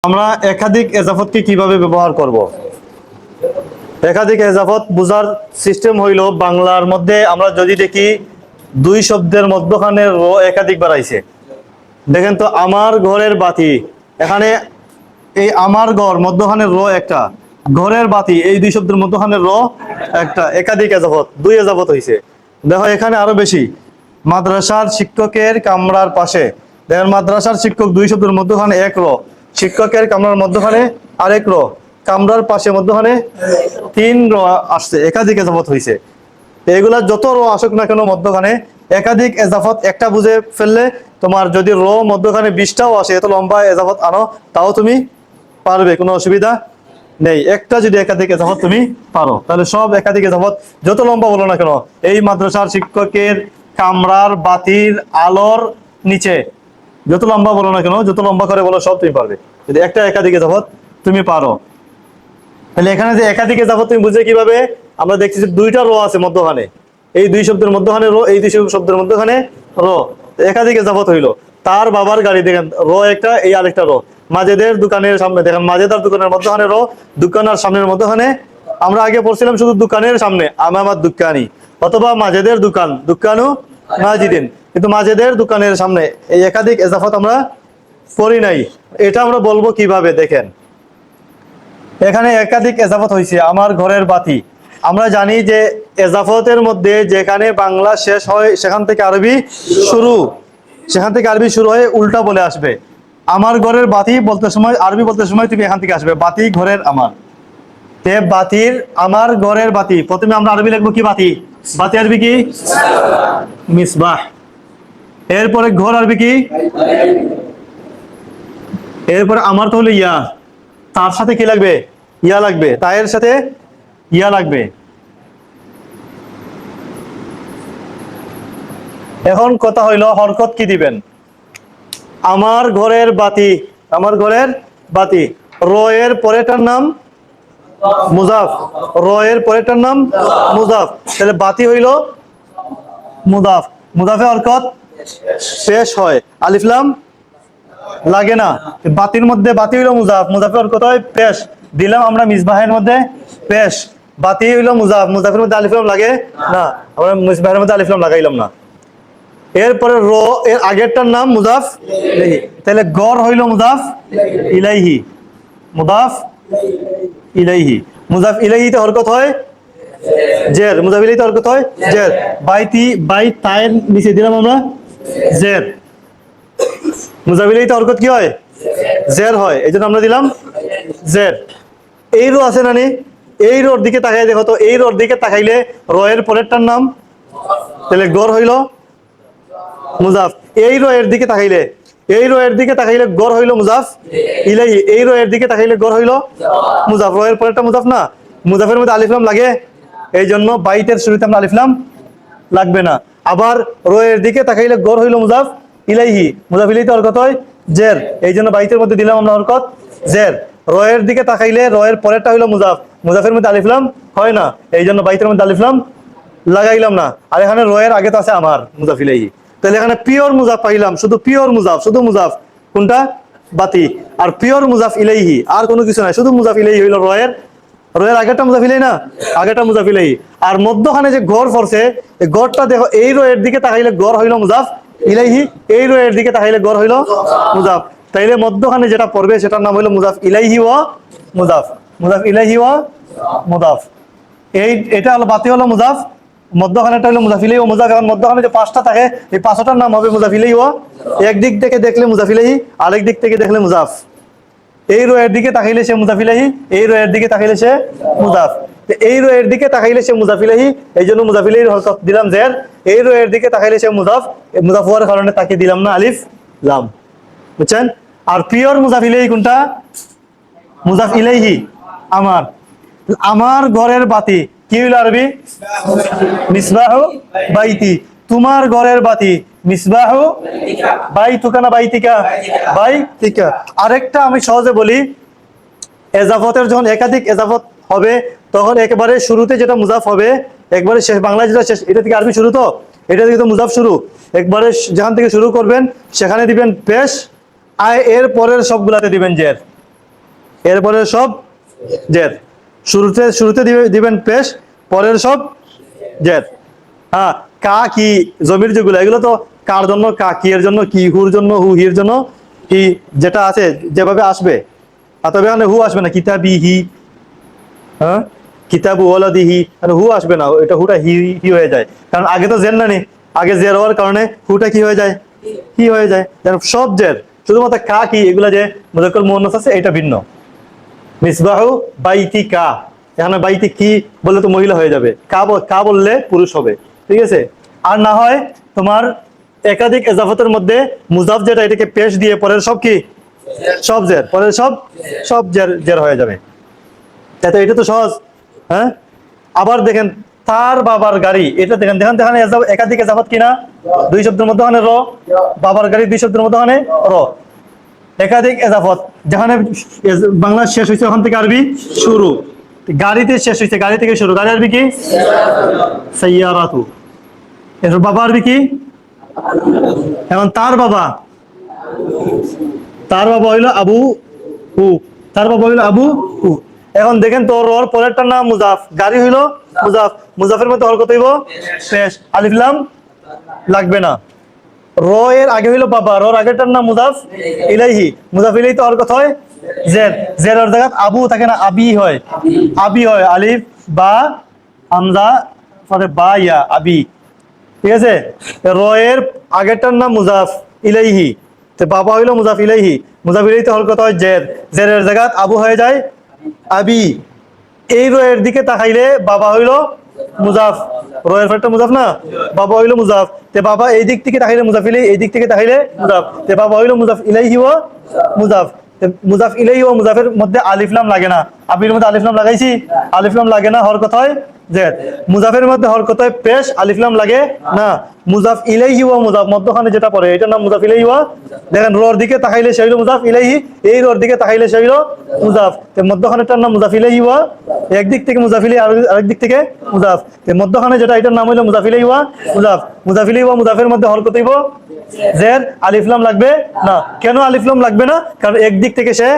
আমরা একাধিক এজাফতকে কিভাবে ব্যবহার করব। একাধিক এজাফত বোঝার সিস্টেম হইল, বাংলার মধ্যে আমরা যদি দেখি দুই শব্দের মধ্যখানে র একাধিক বাড়াইছে। দেখেন তো, আমার ঘরের বাতি, এখানে এই আমার ঘর মধ্যখানে র একটা, ঘরের বাতি এই দুই শব্দের মধ্যখানে র একটা, একাধিক এজাফত, দুই এজাফত হয়েছে। দেখো এখানে আরো বেশি, মাদ্রাসার শিক্ষকের কামরার পাশে, দেখেন মাদ্রাসার শিক্ষক দুই শব্দের মধ্যখানে এক র, শিক্ষকের কামরার মধ্যখানে আরেক র, কামরার পাশে মধ্যখানে তিন র আসছে, একাধিক এজাফত হয়েছে। এগুলা যত র আসুক না কেন মধ্যখানে, একাধিক এজাফত একটা বুঝে ফেললে তোমার যদি র মধ্যখানে 20টাও আসে, এত লম্বা এজাফত আনো তাও তুমি পারবে, কোনো অসুবিধা নেই। একটা যদি একাধিক এজাফত তুমি পারো, তাহলে সব একাধিক এজাফত যত লম্বা বলো না কেন, এই মাদ্রাসার শিক্ষকের কামরার বাতির আলোর নিচে, যত লম্বা বলো না কেন, যত লম্বা করে বলো সব তুমি পারবে, যদি একটা একাধিক এজাফত তুমি পারো। তাহলে এখানে যে একাধিক এজাফত তুমি বুঝে কিভাবে, আমরা দেখছি যে দুইটা র আছে মধ্যখানে, এই দুই শব্দের মধ্যখানে র, এই দুই শব্দের মধ্যখানে র, একাধিক এজাফত হইলো। তার বাবার গাড়ি, দেখেন র একটা, এই আরেকটা র। মাজেদের দোকানের সামনে, দেখেন মাজেদার দোকানের মধ্যখানে র, দোকান আর সামনের মধ্যখানে, আমরা আগে পড়ছিলাম শুধু দোকানের সামনে আমার দোকানি, অথবা মাজেদের দোকান, দোকানু মাজিদিন, কিন্তু মাজেদের দোকানের সামনে এই একাধিক এজাফত আমরা পড়ি নাই। এটা আমরা বলবো কিভাবে, দেখেন এখানে একাধিক এজাফত হয়েছে, আমার ঘরের বাতি। আমরা জানি যে এজাফতের মধ্যে যেখানে বাংলা শেষ হয় সেখান থেকে আরবি শুরু, সেখান থেকে আরবি শুরু হয়ে উল্টা বলে আসবে। আমার ঘরের বাতি বলতে সময়, আরবি বলতে সময় তুমি এখান থেকে আসবে বাতি ঘরের আমার, তে বাতির, আমার ঘরের বাতি, প্রথমে আমরা আরবি লিখবো কি, বাতি, বাতি আরবি কি, মিসবাহ। এরপরে ঘর আরবি কি, এরপরে আমার তো হলো ইয়া, তার সাথে কি লাগবে, ইয়া লাগবে, তায়ের সাথে ইয়া লাগবে। এখন কথা হইলো হরকত কি দিবেন। আমার ঘরের বাতি, আমার ঘরের বাতি, র এর পরেরটার নাম মুজাফ, র এর পরেরটার নাম মুজাফ, তাহলে বাতি হইলো মুজাফ, মুজাফে হরকত পেশ হয়, আলিফ লাম লাগে না। বাতির মধ্যে বাতি হইলো মুজাফ, মুজাফে হরকত হয় পেশ, দিলাম আমরা মিসবাহের মধ্যে পেশ, বাতি হইলো মুজাফ, মুজাফের মধ্যে আলিফ লাম লাগে না, আমরা মিসবাহের মধ্যে আলিফ লাম লাগাইলাম না। এরপরে র এর আগেরটার নাম মুজাফ ইলাইহি, তাহলে গড় হইল মুজাফ ইলাইহি, মুজাফ ইলাইহি, মুজাফ ইলাইহিতে হরকত হয় জের, মুজাফ ইলাইহিতে হরকত হয় জের, বাইতি, বাই তায়ের নিচে দিলাম আমরা জের, মুজাফ ইলাইহিতে হরকত কি হয়, জের হয়, এই জন্য আমরা দিলাম জের। এই রো আছে না নি, এই রোর দিকে তাকাই দেখো তো, এই রোর দিকে তাকাইলে র এর পরেরটার নাম, তাহলে গড় হইল মুজাফ। এই রো এর দিকে তাকাইলে, এই রো এর দিকে তাকাইলে গড় হইল মুজাফ ইলাইহি, এই রো এর দিকে তাকাইলে গড় হইল মুজাফ, রো এর পরেরটা মুজাফ না, মুজাফের মধ্যে আলিফ লাম লাগে, এই জন্য বাইতের শুরুতে আমরা আলিফ লাম লাগবে না। আবার রো এর দিকে তাকাইলে গড় হইল মুজাফ ইলাইহি, মুজাফ ইলাইহিতে হরকত হয় জের, এই জন্য বাইতের মধ্যে দিলাম আমরা হরকত জের। র এর দিকে তাকাইলে র এর পরেরটা হইল মুজাফ, মুজাফের মধ্যে আলিফ লাম হয় না, এই জন্য বাইতের মধ্যে আলিফ লাম লাগাইলাম না। আর এখানে র এর আগে তো আছে আমার মুজাফ ইলাইহি, তাহলে এখানে পিওর মুজাফ পাইলাম, শুধু পিওর মুজাফ, শুধু মুজাফ কোনটা, বাতি, আর পিওর মুজাফ ইলাইহি, আর কোনো কিছু নাই, শুধু মুজাফ ইলাইহি হইল র এর, র এর আগেরটা মুজাফ ইলাইহি না, আগেরটা মুজাফ ইলাইহি। আর মধ্যখানে যে গড় পড়ছে, এই গড়টা দেখো, এই রো এর দিকে তাকাইলে গড় হইল মুজাফ ইলাইহি, এই রো এর দিকে তাকাইলে গড় হইল মুজাফ, তাইলে মধ্যখানে যেটা পড়বে সেটার নাম হইল মুজাফ ইলাইহি ওয়া মুজাফ, মুজাফ ইলাইহি ওয়া মুজাফ। এই এটা হলো বাতি, হলো মুজাফ, মধ্যখানেটা হলো মুজাফ ইলাইহি ও মুজাফ। এখন মধ্যখানে যে পাঁচটা থাকে, এই পাঁচটার নাম হবে মুজাফ ইলাইহি ও, একদিক থেকে দেখলে মুজাফ ইলাইহি, আরেক দিক থেকে দেখলে মুজাফ। এই রো এর দিকে তাকাইলে সে মুজাফ ইলাইহি, এই রো এর দিকে তাকাইলে সে মুজাফ, এই রো এর দিকে তাকাইলে সে মুজাফ ইলাইহি, এই জন্য মুজাফ ইলাইহির হরকত দিলাম জের। এই রো এর দিকে তাকাইলে সে মুজাফ, মুজাফ হওয়ার কারণে তাকে দিলাম না আলিফ লাম, বুঝছেন। আর পিওর মুজাফ ইলাইহি কোনটা, মুজাফ ইলাইহি আমার, আমার ঘরের বাতি কি হইল আরবি, মিসবাহু বাইতি, তোমার ঘরের বাতি মিসবাহু বাইতুকা না বাইতিকা, বাইতিকা। আরেকটা আমি সহজে বলি, এজাফতের যখন একাধিক এজাফত হবে তখন একেবারে শুরুতে যেটা মুজাফ হবে, একবারে শেষ, বাংলায় যেটা শেষ, এটা থেকে আরবি শুরু, তো এটা থেকে তো মুজাফ শুরু, একবারে যেখান থেকে শুরু করবেন সেখানে দিবেন পেশ, আয় এর পরের সবগুলাতে দিবেন জের, এরপরে সব জের। শুরুতে শুরুতে দিবেন পেশ, পরের সব জের। হ্যাঁ, কা কি জমির যেগুলো, এগুলো তো কার জন্য কা, কি এর জন্য কি, হুর জন্য হু, হির জন্য কি, যেটা আছে যেভাবে আসবে। আর তবে এখানে হু আসবে না, কিতাবি হি, হ্যাঁ কিতাবু ওয়ালাদিহি, মানে হু আসবে না, এটা হুটা হি হি হয়ে যায়, কারণ আগে তো জের না নি, আগে জের হওয়ার কারণে হুটা কি হয়ে যায়, হি হয়ে যায়। সব জের, শুধুমাত্র কা কি এগুলা যে মুজাক্কার মুয়ান্নাস আছে এটা ভিন্ন। মিসবাহু বাইতি কা, এখানে বাইতি কি বললে তো মহিলা হয়ে যাবে, কা বললে পুরুষ হবে, ঠিক আছে। আর না হয় তোমার একাধিক এজাফতের মধ্যে মুজাফ যেটা, এটাকে পেশ দিয়ে পরের সব কি, সব জের, পরের সব সব জের জের হয়ে যাবে। তাই তো এটা তো সহজ। হ্যাঁ, আবার দেখেন তার বাবার গাড়ি, এটা দেখেন দেখেন দেখেন একাধিক এজাফত কিনা, দুই শব্দের মধ্যে র, বাবার গাড়ি দুই শব্দের মধ্যে র, একাধিক এজাফত। যেখানে বাংলা শেষ হয়েছে ওখান থেকে আরবি শুরু, গাড়িতে শেষ হয়েছে গাড়ি থেকে শুরু, গাড়ি আরবি কি সাইয়ারাতু। এর বাবা আরবি কি, এখন তার বাবা, তার বাবা হইলো আবু হু, তার বাবা হইলো আবু হু। এখন দেখেন তো রর পরেরটার নাম মুজাফ, গাড়ি হইলো মুজাফ, মুজাফের মধ্যে হরকত হইব পেশ, আলিফ লাম লাগবে না। র এর আগে হইলো বাবা, রর আগেরটার নাম মুজাফ ইলাইহি, মুজাফ ইলাইহি তো হরকত হয় জের, জেরের জায়গায় আবু থাকে না, আবি হয়, আবি হয়, আলিফ বা হামজা পরে বা ইয়া আবি, ঠিক আছে। র এর আগেরটার নাম মুজাফ ইলাইহি, তো বাবা হইলো মুজাফ ইলাইহি, মুজাফ ইলাইহি তো হরকত হয় জের, জেরের জায়গায় আবু হয়ে যায় আবি। এই র এর দিকে তাকাইলে বাবা হইলো মুজাফ, রয়ের ফেরটা মুজাফ না, বাবা হইলো মুজাফ, তে বাবা এই দিক থেকে তাকাইলে মুজাফ ইলাইহি, এই দিক থেকে তাকাইলে মুজাফ, তে বাবা হইলো মুজাফ ইলাইহি ও মুজাফ। মুজাফ ইলাইহি ও মুজাফের মধ্যে আলিফ লাম লাগে না, আবির মধ্যে আলিফ লাম লাগাইছি, আলিফ লাম লাগে না, হরকত হয় জের। মুজাফের মধ্যে হরকত হয় পেশ, আলিফ লাম লাগে না। মুজাফ ইলাইহি ও মুজাফ মধ্যখানে যেটা পড়ে এটার নাম মুজাফ ইলাইহি ও, দেখেন রর দিকে তাকাইলে সে হইলো মুজাফ ইলাইহি, এই রর দিকে তাকাইলে সে হইলো মুজাফ, তে মধ্যখানেরটার নাম মুজাফ ইলাইহি ও, একদিক থেকে মুজাফ ইলাইহি আরেক দিক থেকে মুজাফ, তে মধ্যখানে যেটা এটার নাম হইলো মুজাফ ইলাইহি ও মুজাফ। মুজাফ ইলাইহি ও মুজাফের মধ্যে হরকত হইব জের, আলিফ লাম লাগবে না। কেন আলিফ লাম লাগবে না, কারণ একদিক থেকে সে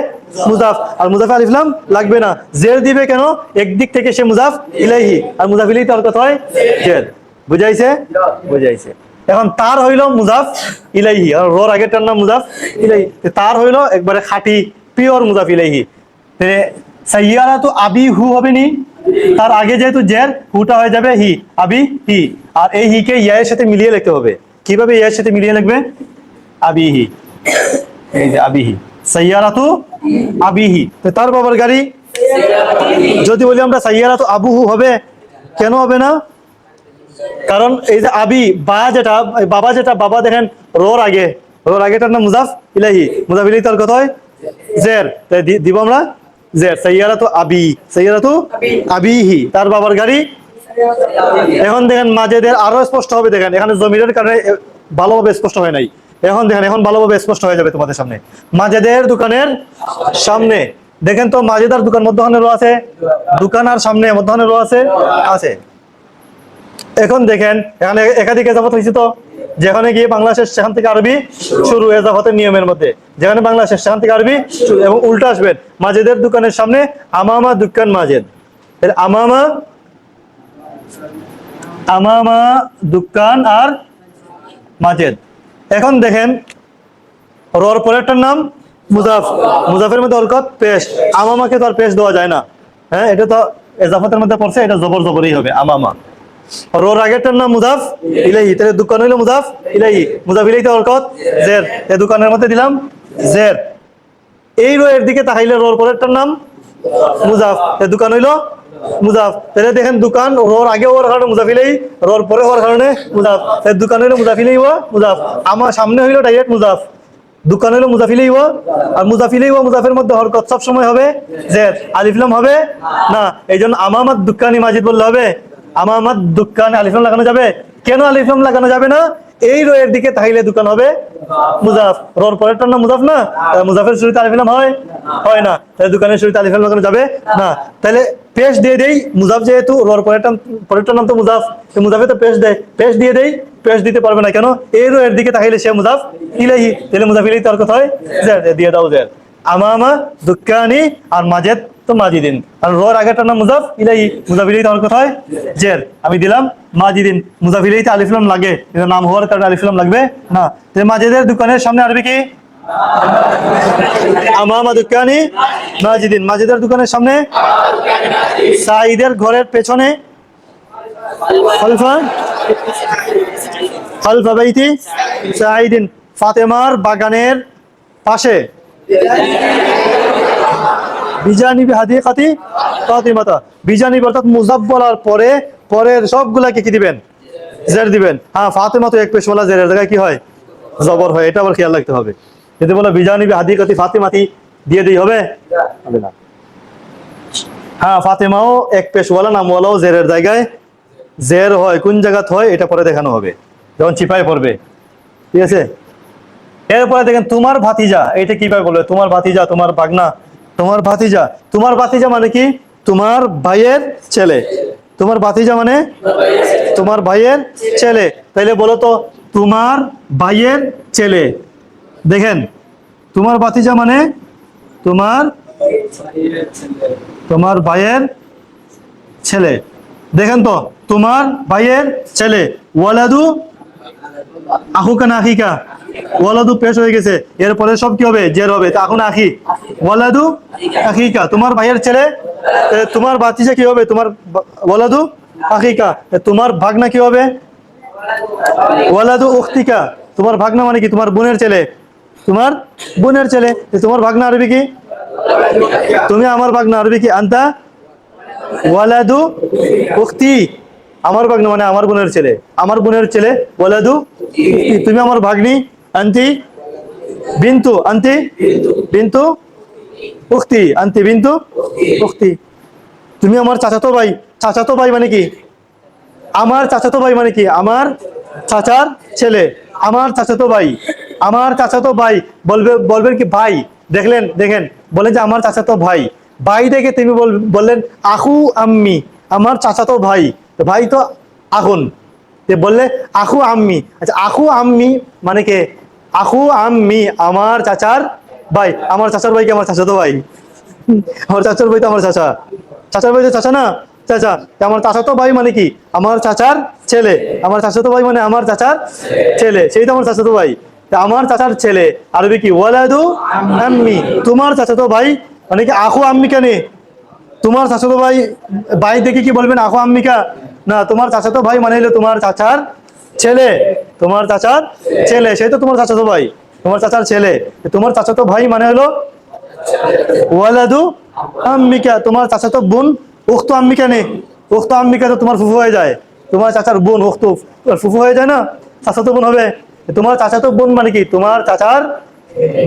মুজাফ, আর মুজাফে আলিফ লাম লাগবে না। জের দিবে কেন, একদিক থেকে সে মুজাফ ইলাইহি, আর মুজাফ ইলাইহি তার কথা হয় জের। বুঝাইছে, বুঝাইছে। এখন তার হইলো মুজাফ ইলাইহি, আর রর আগেরটার নাম মুজাফ ইলাইহি, তার হইলো একবারে খাঁটি পিওর মুজাফ ইলাইহি। সাইয়ারা তো আবি হু হবে নি, তার আগে যেহেতু জের, হুটা হয়ে যাবে হি, আবি হি, আর এই হি কে ইয়া এর সাথে মিলিয়ে লিখতে হবে। কিভাবে ইয়া এর সাথে মিলিয়ে লিখবে, আবিহি, এই যে আবিহি, সাইয়ারাতু আবিহি, তো তার বাবার গাড়ি। যদি বলি আমরা সাইয়ারাতু আবুহু হবে, কেন হবে না, কারণ এই যে আবি বা যেটা বাবা, যেটা বাবা দেখেন রোর আগে, রোর আগেটার নাম মুজাফ ইলাইহি, মুজাফ ইলাইহি তার কথা হয় জের, তাই দিব আমরা জের, সাইয়ারাতু আবি, সাইয়ারাতু আবিহি, তার বাবার গাড়ি। এখন দেখেন মাঝেদের আরো স্পষ্ট হবে, দেখেন এখানে জমিরের কারণে ভালোভাবে স্পষ্ট হয় নাই, এখন দেখেন এখন ভালোভাবে স্পষ্ট হয়ে যাবে তোমাদের সামনে। মাঝেদের দোকানের সামনে দেখেন তো, মাঝেদার দোকান মধ্যখানে রো আছে, দোকান আর সামনে মধ্যখানে রো আছে, আছে। এখন দেখেন এখানে একাধিক এজাফত হয়েছে, তো যেখানে গিয়ে বাংলা শেষ সেখান থেকে আরবি শুরু, এজাফতের নিয়মের মধ্যে যেখানে বাংলা শেষ সেখান থেকে আরবি শুরু, এবং উল্টা আসবেন, মাঝেদের দোকানের সামনে আমামা দোকান মাঝেদ, আমামা আমামা দোকান আর মাঝেদ। এখন দেখেন রর পরেরটার নাম মুজাফ, মুজাফের মধ্যে হরকত পেশ, আমামাকে তো আর পেশ দেওয়া যায় না, হ্যাঁ এটা তো এজাফতের মধ্যে পড়ছে, এটা জবর জবরই হবে আমামা। রোর আগেরটার নাম মুজাফ ইলাইহি, তাহলে দোকান হইলো মুজাফ ইলাইহি, মুজাফ ইলাইহি হরকত জের, এই দোকানের মধ্যে দিলাম জের। এই রো এর দিকে তাকাইলে রোর পরেরটার নাম মুজাফ, এই দোকান হইলো মুজাফ, তাহলে দেখেন দোকান রোর আগে হওয়ার কারণে মুজাফ ইলাইহি, রোর পরে হওয়ার কারণে মুজাফ, এই দোকান হইলো মুজাফ ইলাইহি ওয়া মুজাফ, আমার সামনে হইলো ডাইরেক্ট মুজাফ, দোকান হইলো মুজাফ ইলাইহি ওয়া, আর মুজাফ ইলাইহি ওয়া মুজাফের মধ্যে হরকত সব সময় হবে জের, আলিফ লাম হবে না, এইজন্য আমামাত দোকানি মাজিদ বললে হবে, আমামাত দোকানে আলিফ লাম লাগানো যাবে, কেন আলিফ লাম লাগানো যাবে না, এই রো এর দিকে তাকাইলে দোকান হবে মুজাফ, রোর পরেরটার নাম মুজাফ না, মুজাফের শুরুতে আলিফ লাম হয়, হয় না, তাহলে দোকানের শুরুতে আলিফ লাম লাগানো যাবে না। তাহলে পেশ দিয়ে দেই, মুজাফ যেহেতু রোর পরেরটার নাম তো মুজাফ, মুজাফে তো পেশ দেয়, পেশ দিয়ে দেই, পেশ দিতে পারবে না কেন, এই রো এর দিকে তাকাইলে সে মুজাফ ইলাইহি, তাহলে মুজাফ ইলাইহি তার কথা হয় জের, দিয়ে দাও জের। আমামা দুক্কানি, আর মাজেদ তো মাজিদিন। আর রর আগেরটার নাম মুজাফ ইলাইহি, মুজাফ ইলাইহি তাহলে কোথায় জের, আমি দিলাম মাজিদিন। মুজাফ ইলাইহিতে আলিফ লাম লাগে, কিন্তু নাম হওয়ার কারণে আলিফ লাম লাগবে না। মাজিদের দোকানের সামনে আরবি কি? আমামা দুক্কানি মাজিদিন, মাজিদের দোকানের সামনে। সাঈদের ঘরের পেছনে খালফা, খালফা বাইতি সাঈদিন, ফাতেমার বাগানের পাশে। বিজানিবি হাদিকাতি ফাতিমাতা, বিজানিবি অর্থাৎ মুজাফ বলার পরে পরের সবগুলাকে কি দিবেন? জের দিবেন। হ্যাঁ, ফাতেমা তো এক পেশ বলা জেরের জায়গায় কি হয়? জবর হয়, এটা আবার খেয়াল রাখতে হবে। যদি বলো বিজানিবি হাদিকাতি ফাতিমাতি দিয়ে দিই হবে? হবে না। হ্যাঁ, ফাতেমাও এক পেশ ওয়ালা নামওয়ালাও জেরের জায়গায় জের হয়, কোন জায়গাত হয় এটা পরে দেখানো হবে যখন চিপায় পড়বে, ঠিক আছে? এরপরে দেখেন তোমার ভাতিজা, এটা কিভাবে বলবে? তোমার ভাতিজা, তোমার বাগনা, তোমার ভাতিজা। তোমার ভাতিজা মানে কি? তোমার ভাইয়ের ছেলে। তোমার ভাতিজা মানে তোমার ভাইয়ের ছেলে। তাইলে বলো তো তোমার ভাইয়ের ছেলে। দেখেন তোমার ভাতিজা মানে তোমার তোমার ভাইয়ের ছেলে। দেখেন তো তোমার ভাইয়ের ছেলে। ওয়ালাদু আখুকা না আখিকা? ওয়ালাদু পেশ হয়ে গেছে, এরপরে সব কি হবে? জের হবে। তা এখন আখি, ওয়ালাদু আখিকা, তোমার ভাইয়ের ছেলে। তোমার ভাতিজা কি হবে? তোমার ওয়ালাদু আখিকা। তোমার ভাগনা কি হবে? ওয়ালাদু উখতিকা। তোমার ভাগনা মানে কি? তোমার বোনের ছেলে, তোমার বোনের ছেলে। তোমার ভাগনা আরবি কি? তুমি আমার ভাগনা আরবি কি? আনতা ওয়ালাদু উখতি। আমার ভাগনা মানে আমার বোনের ছেলে, আমার বোনের ছেলে ওয়ালাদু উখতি। তুমি আমার ভাগ্নি আনতি বিন্তু, আনতি বিন্তু উখতি, আনতি বিন্তু উখতি। তুমি আমার চাচাতো ভাই, চাচাতো ভাই মানে কি? আমার চাচাতো ভাই মানে কি? আমার চাচার ছেলে, আমার চাচাতো ভাই, আমার চাচাতো ভাই। বলবেন কি ভাই? দেখলেন, দেখেন বলেন যে আমার চাচাতো ভাই। ভাই দেখে তুমি বললেন আখু আম্মি, আমার চাচাতো ভাই। তো ভাই তো আখুন, বললে আখু আম্মি। আচ্ছা, আখু আম্মি মানে কে? আখু আম্মি আমার চাচার ভাই। আমার চাচার ভাই কি আমার চাচাতো ভাই? আমার চাচার ভাই তো আমার চাচা, চাচার ভাই তো চাচা না, চাচা। আমার চাচাতো ভাই মানে কি? আমার চাচার ছেলে। আমার চাচাতো ভাই মানে আমার চাচার ছেলে, সেই তো আমার চাচাতো ভাই। আমার চাচার ছেলে আরবি কি? ওয়ালাদু আম্মি। তোমার চাচাতো ভাই মানে কি? আখু আম্মিকা নে। তোমার চাচাতো ভাই, ভাই দেখে কি বলবেন আখু আম্মিকা? না, তোমার চাচাতো ভাই মানে হলো তোমার চাচার ছেলে, তোমার চাচার ছেলে, সেই তো তোমার চাচাতো ভাই, তোমার চাচার ছেলে। তোমার চাচাতো ভাই মানে হলো ওয়ালাদু আম্মিকা। তোমার চাচাতো বোন উখতু আম্মিকা নে। উখতু আম্মিকা তো তোমার ফুফু হয়ে যায়, তোমার চাচার বোন উখতু ফুফু হয়ে যায় না, চাচাতো বোন হবে। তোমার চাচাতো বোন মানে কি? তোমার চাচার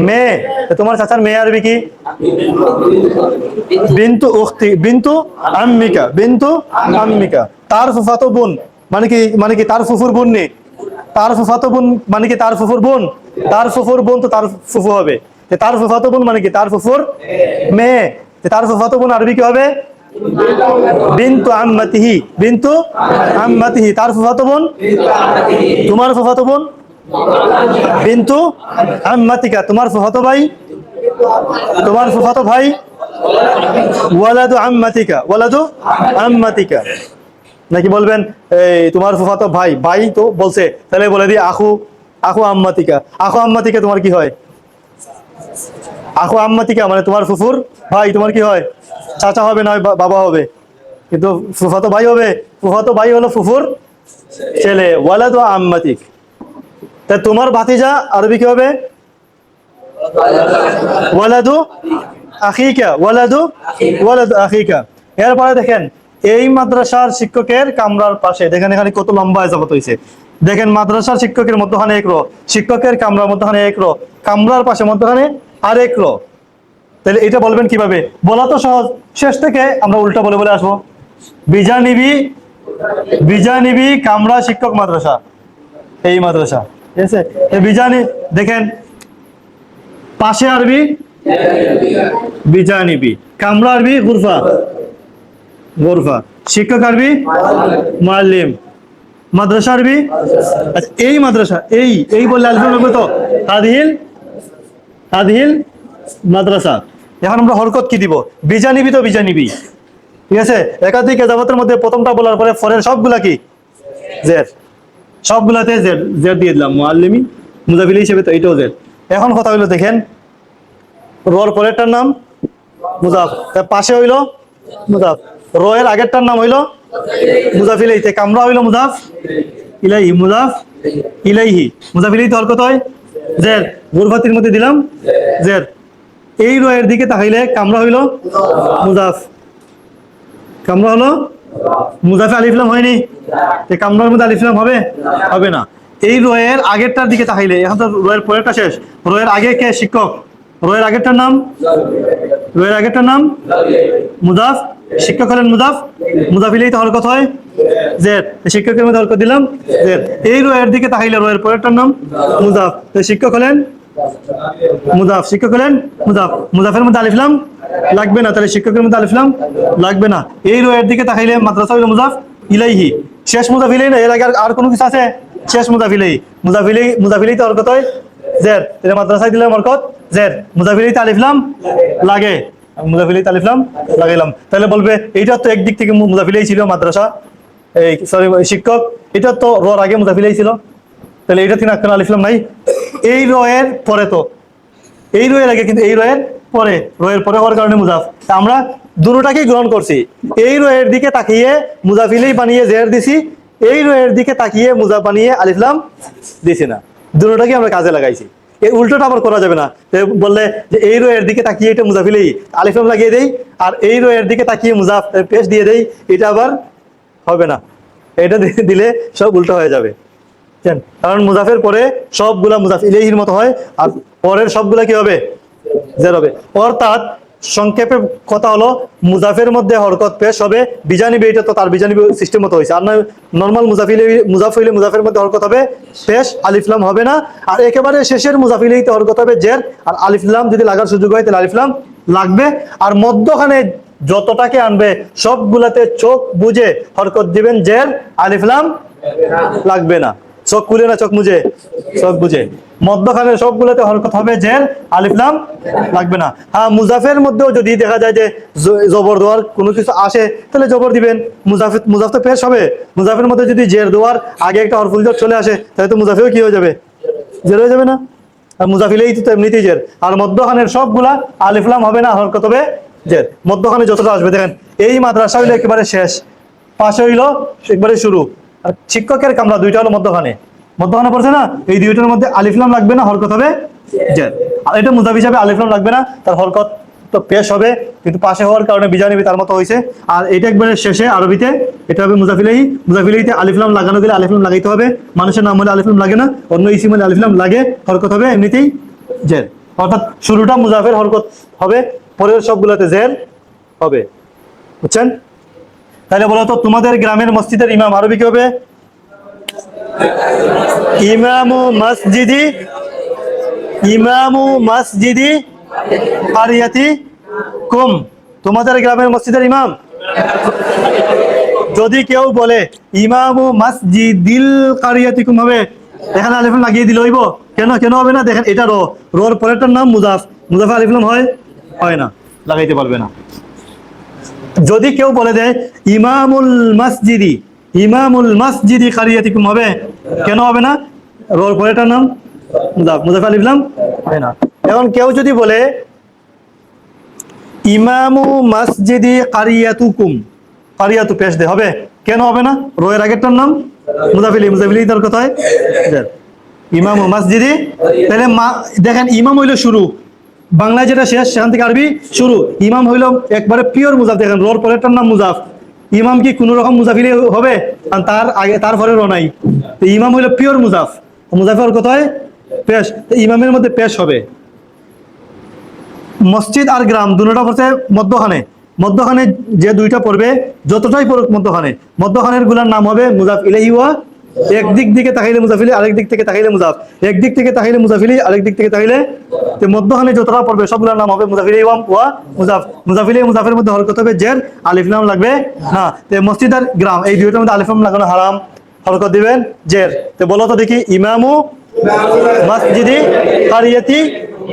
মেয়ে। তোমার চাচার মেয়ে আরবি কি? বিন্তু উখতি, বিন্তু আম্মিকা, বিন্তু আম্মিকা। তার ফুফাতো বোন মানে কি? মানে কি তার ফুফুর বোন নেই, তার ফুফাতো বোন মানে কি? তার ফুফুর বোন, তার ফুফুর বোন তো তার ফুফু হবে। তার ফুফাতো বোন মানে কি? তার ফুফুর মেয়ে। তার ফুফাতো বোন আরবি কি হবে? বিন্তু আম্মাতিহি, বিন্তু আম্মাতিহি। তার ফুফাতো বোন, তোমার ফুফাতো বোন বিন্তু আম্মাতিকা। তোমার ফুফাতো ভাই, তোমার ফুফাতো ভাই ওয়ালাদু আম্মাতিকা, ওয়ালাদু আম্মাতিকা। নাকি বলবেন এই তোমার ফুফাতো ভাই, ভাই তো বলছে তাহলে বলে দিই আখু, আখু আম্মাতিকা। আখু আম্মাতিকা তোমার কি হয়? আখু আম্মাতিকা মানে তোমার ফুফুর ভাই, তোমার কি হয়? চাচা হবে না বাবা হবে, কিন্তু ফুফাতো ভাই হবে। ফুফাতো ভাই হলো ফুফুর ছেলে, ওয়ালাদু আম্মাতিক। তা তোমার ভাতিজা আরবি কি হবে? ওয়ালাদু আখিকা, ওয়ালাদু ওয়ালাদু আখিকা। এরপরে দেখেন এই মাদ্রাসার শিক্ষকের কামরার পাশে, দেখেন এখানে কত লম্বা ইজাফত হয়েছে। দেখেন মাদ্রাসার শিক্ষকের মধ্যখানে এক রো, শিক্ষকের কামরার মধ্যখানে এক রো, কামরার পাশে মধ্যখানে আরেক রো। তাহলে এটা বলবেন কিভাবে? বলা তো সহজ, শেষ থেকে আমরা উল্টা বলে বলে আসবো। বিজানিবি, বিজানিবি কামরা শিক্ষক মাদ্রাসা, এই মাদ্রাসা, ঠিক আছে? বিজানি, দেখেন পাশে আরবি বিজানিবি, কামরা আরবি গুরফা, গুরফা, শিক্ষক আরবি মুআল্লিম, মাদ্রাসা আরবি। আচ্ছা এই মাদ্রাসা, এই বললে আলফা লাগবে তো। হাদিহিল, হাদিহিল মাদ্রাসা। এখন আমরা হরকত কি দিব? বিজানিবি তো বিজানিবি, ঠিক আছে। একাধিক এজাবতের মধ্যে প্রথমটা বলার পরে পরের সবগুলা কি জের, সবগুলাতে জের, জের দিয়ে দিলাম। মুআল্লিমি মুজাফিল হিসেবে তো এইটাও জের। এখন কথা হইলো দেখেন, রর পরেরটার নাম মুজাফ, তার পাশে হইলো মুজাফ, র এর আগেরটার নাম হইলো মুজাফ ইলাইহি, কামরা হইলো মুজাফ ইলাইহি, মুজাফ ইলাইহি। মুজাফ ইলাইহি হরকত হয় জের, গুরফাতির মধ্যে দিলাম জের। এই র এর দিকে তাকাইলে কামরা হইলো মুজাফ, কামরা হলো মুজাফে আলিফ লাম হয়নি, কামরার মধ্যে আলিফ লাম হবে? হবে না। এই র এর আগেরটার দিকে তাকাইলে, এখন তো র এর পরেরটা শেষ, র এর আগে কে? শিক্ষক। র এর আগেরটার নাম, র এর আগেরটার নাম মুজাফ, শিক্ষক হলেন মুজাফ, মুজাফ ইলাইহি হরকত হয় জের, শিক্ষকের মধ্যে হরকত দিলাম জের। এই র এর দিকে তাকাইলে র এর পরেরটার নাম মুজাফ, শিক্ষক হলেন মুজাফ, শিক্ষক হলেন মুজাফ, মুজাফের মধ্যে আলিফ লাম লাগবে না, তাহলে শিক্ষকের মধ্যে আলিফ লাম লাগবে না। এই র এর দিকে তাকাইলে মাদ্রাসা হইলো মুজাফ ইলাইহি, শেষ মুজাফ ইলাইহি না, এর আগে আর কোনো কিছু আছে? শেষ মুজাফ ইলাইহি, মুজাফ ইলাইহি, মুজাফ ইলাইহি হরকত হয় জের, তাহলে মাদ্রাসায় দিলাম হরকত জের, মুজাফ ইলাইহি আলিফ লাম লাগে, মুজাফ ইলাইহি আলিফ লাম লাগাইলাম। তাহলে বলবে এইটা তো একদিক থেকে মুজাফ ইলাইহি ছিল মাদ্রাসা, এই সরি শিক্ষক, এটা তো রর আগে মুজাফ ইলাইহি ছিল, তাহলে এইটা থেকে একটা আলিফ লাম নাই। এই র এর পরে তো, এই র এর আগে কিন্তু এই র এর পরে, র এর পরে হওয়ার কারণে মুজাফ, আমরা দুটোটাকেই গ্রহণ করছি। এই র এর দিকে তাকিয়ে মুজাফ ইলাইহি বানিয়ে জের দিছি, এই র এর দিকে তাকিয়ে মুজাফ বানিয়ে আলিফ লাম দিছি না, দুটোটাকে আমরা কাজে লাগাইছি। এই উল্টোটা আবার করা যাবে না, বললে যে এই র এর দিকে তাকিয়ে এটা মুজাফ ইলাইহি আলিফ লাম লাগিয়ে দেই, আর এই র এর দিকে তাকিয়ে মুজাফ পেশ দিয়ে দেই, এটা আবার হবে না, এটা দিলে সব উল্টো হয়ে যাবে। কারণ মুজাফের পরে সবগুলা মুজাফ ইলাইহির মতো হয়, আর পরের সবগুলা কি হবে? জের হবে। অর্থাৎ সংক্ষেপে কথা হলো, মুজাফের মধ্যে হরকত পেশ হবে বিজানিবি, এটা তো তার বিজানিবি সিস্টেম মতো হয়েছে। আর না নর্মাল মুজাফ ইলাইহি, মুজাফ হইলে মুজাফের মধ্যে হরকত হবে পেশ, আলিফ লাম হবে না। আর একেবারে শেষের মুজাফ ইলাইহিতে হরকত হবে জের, আর আলিফ লাম যদি লাগার সুযোগ হয় তাহলে আলিফ লাম লাগবে। আর মধ্যখানে যতটাকে আনবে সবগুলাতে চোখ বুঝে হরকত দিবেন জের, আলিফ লাম লাগবে না। চোখ খুলে না চোখ মুজে? চোখ বুঝে। মধ্যখানে সবগুলোতে হরকত হবে জের, আলিফ লাম লাগবে না। হ্যাঁ, মুজাফের মধ্যেও যদি দেখা যায় যে জবর দেওয়ার কোনো কিছু আসে তাহলে জবর দিবেন, মুজাফ তো পেশ হবে। মুজাফের মধ্যে যদি জের দেওয়ার আগে একটা হরফুল জের চলে আসে তাহলে তো মুজাফেও কি হয়ে যাবে? জের হয়ে যাবে না? আর মুজাফ ইলাইহি তো এমনিতেই জের। আর মধ্যখানের সবগুলা আলিফ লাম হবে না, হরকত হবে জের। মধ্যখানে যতটা আসবে দেখেন, এই মাদ্রাসা হইলো একেবারে শেষ, পাশে হইলো একবারে শুরু। আর শিক্ষকের কামরা দুইটা হলো মধ্যখানে, মধ্যখানে পড়ছে না, এই দুইটার মধ্যে আলিফ লাম লাগবে না, হরকত হবে জের। আর এটা মুজাফ হিসাবে আলিফ লাম লাগবে না, তার হরকত তো পেশ হবে, কিন্তু পাশে হওয়ার কারণে বিজানিবি তার মতো হয়েছে। আর এটা একবারে শেষে আরবিতে এটা হবে মুজাফ ইলাইহি। মুজাফ ইলাইহিতে আলিফ লাম লাগানো গেলে আলিফ লাম লাগাইতে হবে, মানুষের নাম হলে আলিফ লাম লাগে না, অন্য ইসিম হলে আলিফ লাম লাগে, হরকত হবে এমনিতেই জের। অর্থাৎ শুরুটা মুজাফের হরকত হবে, পরের সবগুলোতে জের হবে, বুঝছেন? তাহলে বলো তো, তোমাদের গ্রামের মসজিদের ইমাম আরবি কি হবে? ইমামু মসজিদি, ইমামু মসজিদি কারিয়াতি কুম, তোমাদের গ্রামের মসজিদের ইমাম। যদি কেউ বলে ইমামু মসজিদিল কারিয়াতিকুম হবে, এখানে আলিফ লাম লাগিয়ে দিলে হইব? কেন কেন হবে না? দেখেন এটা রোর পরেরটার নাম মুজাফ, মুজাফে আলিফ লাম হয়? হয় না, লাগাইতে পারবে না। যদি কেউ বলে দেয় ইমামুল মসজিদি, ইমামুল মসজিদি কারিয়াতিকুম হবে? কেন হবে না? রোর পরেরটার নাম মুজাফ, মুজাফে আলিফ লাম হয় না। এখন কেউ যদি বলে ইমামু মসজিদি কারিয়াতুকুম, কারিয়াতু পেশ দে, হবে? কেন হবে না? রোয়ের আগেরটার নাম মুজাফ ইলাইহি, মুজাফ ইলাইহি তার কথা হয় ইমামু মসজিদি। তাহলে দেখেন, ইমাম হইলো শুরু, বাংলায় যেটা শেষ সেখান থেকে আরবি শুরু। ইমাম হইলো একবারে পিওর মুজাফ, দেখেন রোর পরেরটার নাম মুজাফ। ইমাম কি কোন রকম মুজাফ ইলাইহি হবে? তার আগে তারপরে র নাই, ইমাম হইলো পিওর মুজাফ, মুজাফের কথা হয় পেশ, ইমামের মধ্যে পেশ হবে। মসজিদ আর গ্রাম দুটোটা পড়ছে মধ্যখানে, মধ্যখানে যে দুইটা পড়বে যতটাই পড়ুক মধ্যখানে, মধ্যখানের গুলার নাম হবে মুজাফ ইলাইহি ওয়া, একদিক দিকে তাকাইলে মুজাফ ইলাইহি, আরেক দিক থেকে তাকাইলে মুজাফ, একদিক থেকে তাকাইলে মুজাফ ইলাইহি, আরেক দিক থেকে তাকাইলে, তো মধ্যখানে যতটা পড়বে সবগুলোর নাম হবে মুজাফ ইলাইহি ওয়া মুজাফ। মুজাফ ইলাইহি মুজাফের মধ্যে হরকত হবে জের, আলিফ লাম লাগবে না। তো মসজিদ আর গ্রাম এই দুইটার মধ্যে আলিফ লাম লাগানো হারাম, হরকত দিবেন জের। তো বলো তো দেখি, ইমামু মসজিদি কারিয়াতি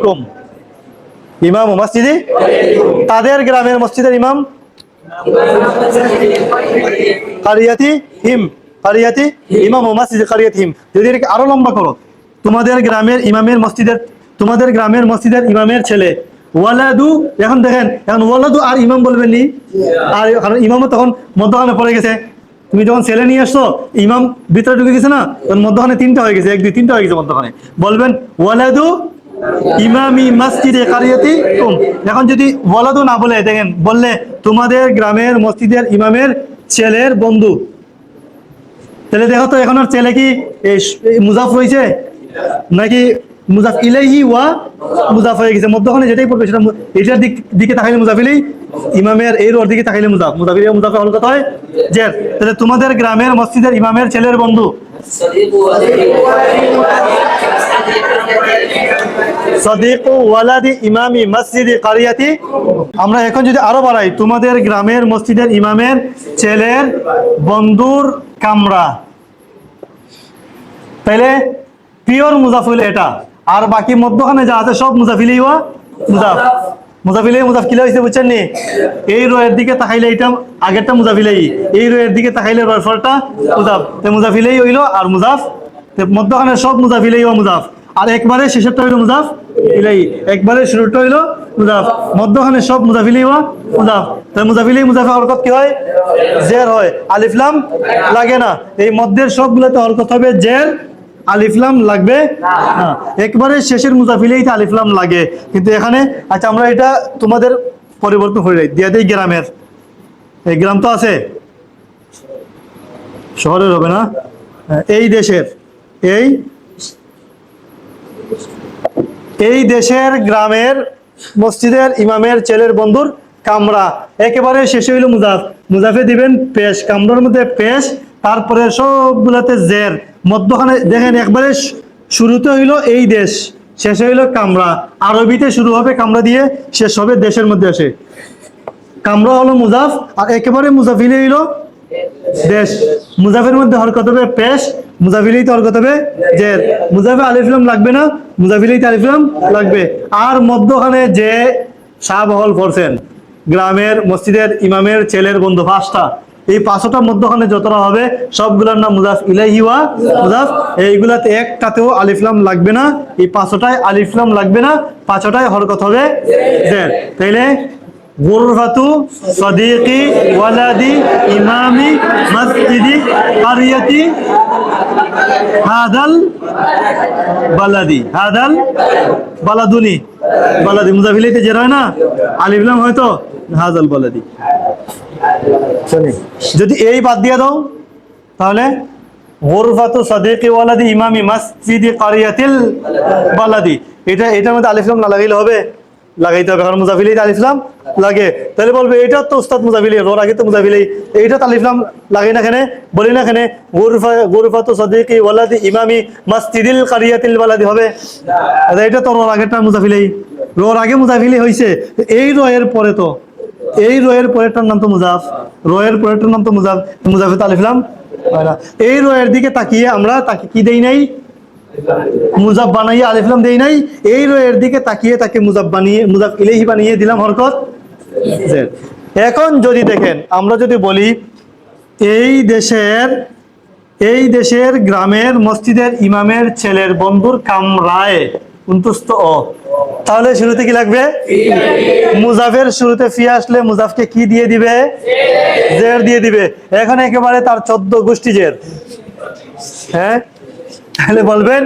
কুম, ইমাম ও মসজিদি তাদের গ্রামের মসজিদের ইমাম কারিয়াতি হিম, কারিয়াতি ইমাম ও মসজিদে কারিয়াতি হিম। যদি এটাকে আরো লম্বা করো, তোমাদের গ্রামের ইমামের মসজিদের, তোমাদের গ্রামের মসজিদের ইমামের ছেলে ওয়ালাদু, এখন দেখেন এখন ওয়ালাদু আর ইমাম বলবেন নি, আর কারণ ইমামও তখন মধ্যখানে পড়ে গেছে। তুমি যখন ছেলে নিয়ে আসছো ইমাম ভিতরে ঢুকে গেছে না, তখন মধ্যখানে তিনটা হয়ে গেছে, 1 2 3টা হয়ে গেছে মধ্যখানে, বলবেন ওয়ালাদু ইমামি মসজিদে কারিয়াতি কুম। এখন যদি ওয়ালাদু না বলে দেখেন বললে তোমাদের গ্রামের মসজিদের ইমামের ছেলের বন্ধু, তাহলে দেখো তো এখন আর ছেলে কি মুজাফ রয়েছে নাকি মুজাফ ইলাইহি ওয়া মুজাফ হয়ে গেছে, মধ্যখানে যেটাই পড়বে সেটা এটার দিকে তাকাইলে মুজাফ ইলাই, ইমামের এই রোর দিকে তাকাইলে মুজাফ, মুজাফ ইলাই মুজাফের হল কথা হয় জের। তাহলে তোমাদের গ্রামের মসজিদের ইমামের ছেলের বন্ধু সাদিকু ওয়ালাদি ইমামি মসজিদি কারিয়াতি। আমরা এখন যদি আরো বাড়াই, তোমাদের গ্রামের মসজিদের ইমামের ছেলের বন্ধুর কামরা, তাইলে পিওর মুজাফিল এটা, আর বাকি মধ্যখানে যা আছে সব মুজাফিলি ওয়া মুজাফ, মুজাফিলে মুজাফ কিলা হইছে বুঝছেন নি? এই রয়ের দিকে তাকাইলে এটা আগেরটা মুজাফিলেই, এই রয়ের দিকে তাকাইলে রয়ের ফলটা মুজাফ, তো মুজাফিলেই হইলো আর মুজাফ, মধ্যখানে সব মুজাফিলেই ওয়া মুজাফ, আর একবারে শেষেরটা হইলো মুজাফ ইলাই, একবারে শুরুটা হইলো মুজাফ, মধ্যখানে সব মুজাফিলেই ওয়া মুজাফ। তাই মুজাফিলেই মুজাফের হরকত কি হয়? জের হয়, আলিফ লাম লাগে না। এই মধ্যের সবগুলোতে হরকত হবে জের, আলিফ লাম লাগবে না। একবারে শেষের মুজাফিলেই আলিফ লাম লাগে, কিন্তু এখানে আচ্ছা আমরা এটা তোমাদের পরিবর্তন করে দিয়ে দেই গ্রামের, এই গ্রাম তো আছে শহরের হবে না, এই দেশের, এই দেশের গ্রামের মসজিদের ইমামের ছেলের বন্ধুর কামরা, একেবারে শেষে হইলো মুজাফ, মুজাফে দিবেন পেশ, কামরার মধ্যে পেশ, তারপরে সবগুলাতে জের, মধ্যখানে দেখেন একবারে শুরুতে হইলো এই দেশ, শেষে হইলো কামরা, আরবিতে শুরু হবে কামরা দিয়ে, শেষ হবে দেশের মধ্যে আসে, কামরা হলো মুজাফ, আর একেবারে মুজাফিলে হইলো দেশ, মুজাফের মধ্যে হরকত হবে পেশ, মুজাফিলেই তো হরকত হবে জের, মুজাফে আলিফ লাম লাগবে না, মুজাফিলেই তো আলিফ লাম লাগবে, আর মধ্যখানে যে শাহবহল করছেন গ্রামের মসজিদের ইমামের ছেলের বন্ধু পাঁচটা, এই পাঁচটা মধ্যখানে যতটা হবে সবগুলোর নাম মুজাফ ইলাইহি ওয়া মুজাফ, এইগুলাতে একটাতেও আলিফ লাম লাগবে না, এই পাঁচটায় আলিফ লাম লাগবে না, পাঁচটায় হরকত হবে জের। তাইলে গুরফাতু সাদিকি ওয়ালাদি ইমামি মসজিদি কারিয়াতি হাদাল বালাদি, হাদাল বালাদুনি, বালাদি মুজাফিলাইতে জের হয় না, আলিফ লাম হয়তো হাদাল বালাদি। যদি এই বাদ দিয়ে দাও তাহলে গুরফাতু সাদিকি ওয়ালাদি ইমামি মসজিদি কারিয়াতিল বালাদি, এটার মধ্যে আলিফ লাম না লাগাইলে হবে? লাগাইতে হবে, কারণ মুজাফিলেই আলিফ লাম লাগে। তাহলে বলবে এটা তো উস্তাদ মুজাফিলি, ওর আগে তো মুজাফিলেই, এইটা তো আলিফ লাম লাগে না, কেন বলি না, কেন গুরফাতু সাদিকি ওয়ালাদি ইমামি মসজিদিল কারিয়াতিল বালাদি হবে, এটা তো ওর আগেরটা মুজাফিলেই, ওর আগে মুজাফিলি হইছে, এই রয়ের পরে তো, এই রয়ের পরেরটার নাম তো মুজাফ, রয়ের পরেরটার নাম তো মুজাফ, মুজাফে তো আলিফ লাম হয় না। এই রয়ের দিকে তাকিয়ে আমরা তাকে কি দেই নাই? মুজাফ বানাইয়ে আলিফ লাম দেই নাই, এই রয়ের দিকে তাকিয়ে তাকে মুজাফ বানিয়ে মুজাফ ইলাইহি বানিয়ে দিলাম হরকত জের। এখন যদি দেখেন আমরা যদি বলি এই দেশের গ্রামের মসজিদের ইমামের ছেলের বন্ধুর কামরায় উনতুস্ত ও, তাহলে শুরুতে কি লাগবে? মুজাফের শুরুতে ফি আসলে মুজাফকে কি দিয়ে দিবে? জের দিয়ে দিবে। এখন একেবারে তার 14 গোষ্ঠী জের, হ্যাঁ, তাহলে বলবেন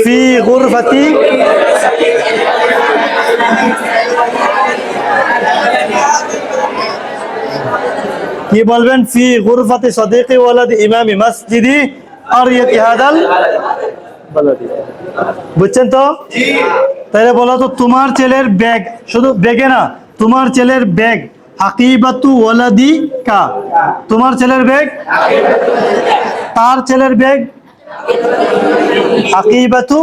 ফি গুরফাতি কি বলবেন? ফি গুরফাতি সাদিকি ওয়ালাদি ইমামি মসজিদি কারিয়াতি হাদাল বালাদি। বুঝছেন তো? তাহলে বলো তো তোমার ছেলের ব্যাগ, শুধু ব্যাগে না, তোমার ছেলের ব্যাগ হাকিবাতু ওয়ালাদি কা, তোমার ছেলের ব্যাগ, তার ছেলের ব্যাগ হাকিবাতু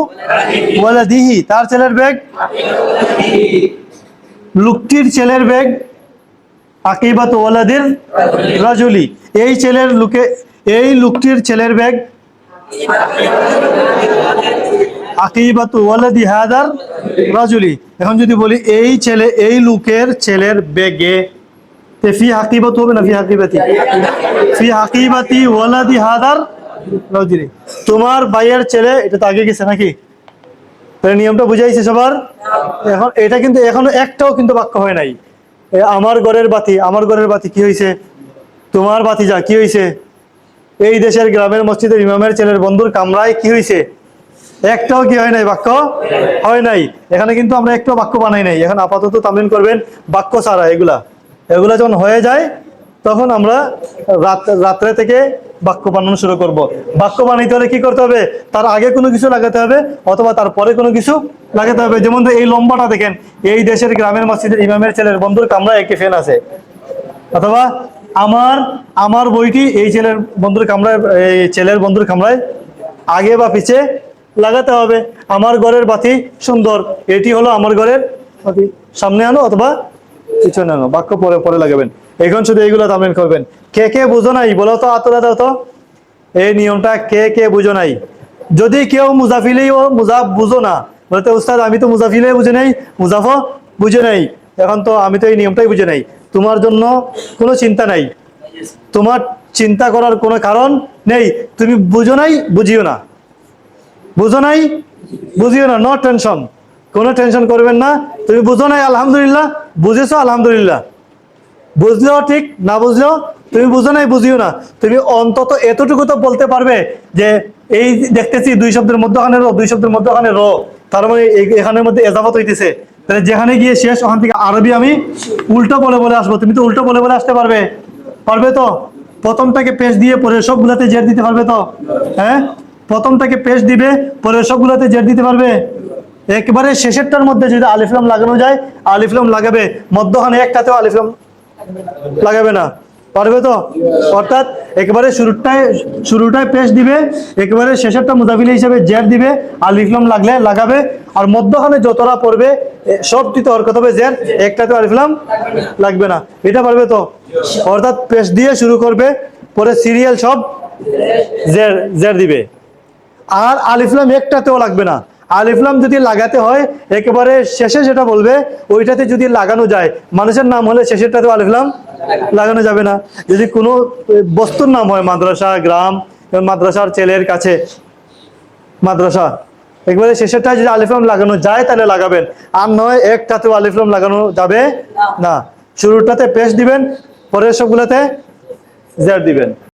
ওয়ালাদিহি, তার ছেলের ব্যাগ, লোকটির ছেলের ব্যাগ আকিবাতু ওয়ালাদির রাজুলি, এই লোকটির ছেলের ব্যাগ আকিবাতু ওয়ালাদি হাদার রাজুলি। এখন যদি বলি এই ছেলে, এই লোকের ছেলের বেগে, তে ফি আকিবাতু হবে না ফি আকিবাতি? ফি আকিবাতি ওয়ালাদি হাদার রাজুলি। তোমার ভাইয়ের ছেলে, এটা তো আগে গেছে নাকি? তাহলে নিয়মটা বুঝাইছে সবার? এখন এটা কিন্তু এখনো একটাও কিন্তু বাক্য হয় নাই। আমার ঘরের বাতি, আমার ঘরের বাতি কি হয়েছে? তোমার বাতি যা কি হয়েছে? এই দেশের গ্রামের মসজিদের ইমামের ছেলের বন্ধুর কামরায় কি হয়েছে? একটাও কি হয় নাই? বাক্য হয় নাই। এখানে কিন্তু আমরা একটাও বাক্য বানাই নাই। এখন আপাতত তামরিন করবেন বাক্য ছাড়া। এগুলা এগুলা যখন হয়ে যায় তখন আমরা রাত্রে থেকে বাক্য বানানো শুরু করব। বাক্য বানাইতে হলে কি করতে হবে? তার আগে কোনো কিছু লাগাতে হবে অথবা তার পরে কোনো কিছু লাগাতে হবে। যেমন এই লম্বাটা দেখেন, এই দেশের গ্রামের মসজিদের ইমামের ছেলের বন্ধুর কামরায় একটি ফ্যান আছে। অথবা আমার আমার বইটি এই ছেলের বন্ধুর কামরায়, এই ছেলের বন্ধুর কামরায় আগে বা পিছে লাগাতে হবে। আমার ঘরের বাতি সুন্দর, এটি হলো আমার ঘরের বাতি। সামনে আনো অথবা পিছনে আনো, বাক্য পরে পরে লাগাবেন। এখন শুধু এইগুলো তামিল করবেন। কে কে বুঝো নাই বলো তো, আতরা দাও তো। এই নিয়মটা কে কে বুঝো নাই? যদি কেউ মুজাফিলেই ও মুজাফ বুঝো না, বলতে উস্তাদ আমি তো মুজাফিলে বুঝে নাই, মুজাফও বুঝে নাই, এখন তো আমি তো এই নিয়মটাই বুঝে নাই। তোমার জন্য কোনো চিন্তা নাই, তোমার চিন্তা করার কোনো কারণ নেই। তুমি বুঝো নাই, বুঝিও না, বুঝো নাই, বুঝিও না, নো টেনশন, কোনো টেনশন করবেন না। তুমি বুঝো নাই আলহামদুলিল্লাহ, বুঝেছো আলহামদুলিল্লাহ, বুঝলেও ঠিক, না বুঝলেও তুমি বুঝো নাই, বুঝিও না। তুমি অন্তত এতটুকু তো বলতে পারবে যে এই দেখতেছি দুই শব্দের মধ্যখানে র, দুই শব্দের মধ্যখানে র, তার মানে এখানের মধ্যে এজাফত হইতেছে। তাহলে যেখানে গিয়ে শেষ ওখান থেকে আরবি আমি উল্টো বলে বলে আসবো। তুমি তো উল্টো বলে বলে আসতে পারবে? পারবে তো? প্রথমটাকে পেশ দিয়ে পরে সবগুলাতে জের দিতে পারবে তো? হ্যাঁ, প্রথমটাকে পেশ দিবে, পরে সবগুলাতে জের দিতে পারবে? একবারে শেষেরটার মধ্যে যদি আলিফলাম লাগানো যায়, আলিফলাম লাগাবে, মধ্যখানে একটাতেও আলিফলাম লাগাবে না, পারবে তো? অর্থাৎ একেবারে শুরুটায় পেশ দিবে, একেবারে শেষেরটা মুজাফিল হিসেবে জের দিবে, আলিফলাম লাগলে লাগাবে, আর মধ্যখানে যতটা পড়বে সবটিতে হরকত হবে জের, একটাতে আলিফলাম লাগবে না। এটা পারবে তো? অর্থাৎ পেশ দিয়ে শুরু করবে, পরে সিরিয়াল সব জের জের দিবে, আর আলিফলাম একটাতেও লাগবে না। আলিফলাম যদি লাগাতে হয় একেবারে শেষে যেটা বলবে ওইটাতে যদি লাগানো যায়, মানুষের নাম হলে শেষেরটাতেও আলিফলাম লাগানো যাবে না। যদি কোনো বস্তুর নাম হয়, মাদ্রাসা, গ্রাম, মাদ্রাসার ছেলের কাছে মাদ্রাসা, একবারে শেষেরটায় যদি আলিফলাম লাগানো যায় তাহলে লাগাবেন, আর নয় একটাতেও আলিফলাম লাগানো যাবে না। শুরুটাতে পেশ দিবেন, পরের সবগুলোতে জের দিবেন।